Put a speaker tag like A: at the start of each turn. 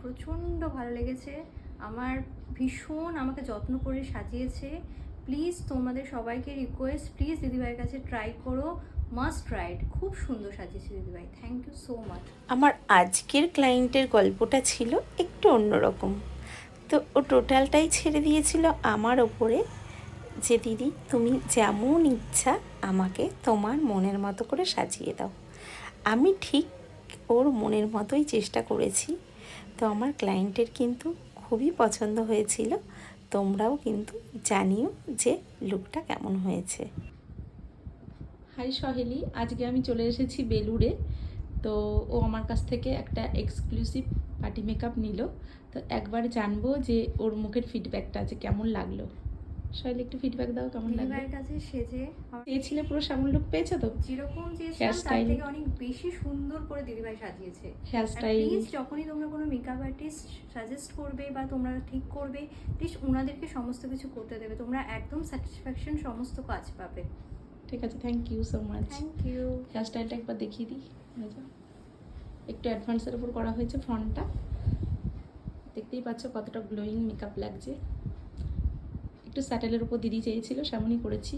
A: প্রচণ্ড ভালো লেগেছে। আমার ভীষণ আমাকে যত্ন করে সাজিয়েছে। প্লিজ তোমাদের সবাইকে রিকোয়েস্ট, প্লিজ দিদিভাইয়ের কাছে ট্রাই করো, মাস্ট ট্রাই ইট। খুব সুন্দর সাজিয়েছে দিদিভাই, থ্যাংক ইউ সো মাচ।
B: আমার আজকের ক্লায়েন্টের গল্পটা ছিল একটু অন্যরকম। তো ও টোটালটাই ছেড়ে দিয়েছিল আমার ওপরে, যে দিদি তুমি যেমন ইচ্ছা আমাকে তোমার মনের মতো করে সাজিয়ে দাও। আমি ঠিক ওর মনের মতোই চেষ্টা করেছি। তো আমার ক্লায়েন্টের কিন্তু খুবই পছন্দ হয়েছিল। তোমরাও কিন্তু জানিও যে লুকটা কেমন হয়েছে।
C: হাই সহেলি, আজকে আমি চলে এসেছি বেলুড়ে। তো ও আমার কাছ থেকে একটা এক্সক্লুসিভ পার্টি মেকআপ নিল। তো একবার জানবো যে ওর মুখের ফিডব্যাকটা আছে কেমন লাগলো। সহেলি একটু ফিডব্যাক দাও, কেমন লাগলো?
A: দিদিভাইয়ের কাছে সেজে
C: চেয়েছিলে পুরো সামন লুক পেয়েছো তো?
A: যেরকম চেয়েছিলাম
C: হেয়ার
A: তার
C: স্টাইল,
A: থেকে অনেক বেশি সুন্দর করে দিদিভাই সাজিয়েছে।
C: Hair style.
A: প্লিজ যখনই তোমরা কোনো মেকআপ আর্টিস্ট সাজেস্ট করবে বা তোমরা ঠিক করবে, প্লিজ ওনাদেরকে সমস্ত কিছু করতে দেবে, তোমরা একদম স্যাটিসফ্যাকশন সমস্ত কাজ পাবে।
C: ঠিক আছে, thank you so much.
A: Thank you.
C: Hair স্টাইলটা একবার দেখিয়ে দিই। একটু অ্যাডভান্সের উপর করা হয়েছে ফ্রন্টটা, দেখতেই পাচ্ছ কতটা গ্লোয়িং মেকআপ লাগছে। একটু স্যাটেলের উপর দিদি চেয়েছিল, সেমনই করেছি।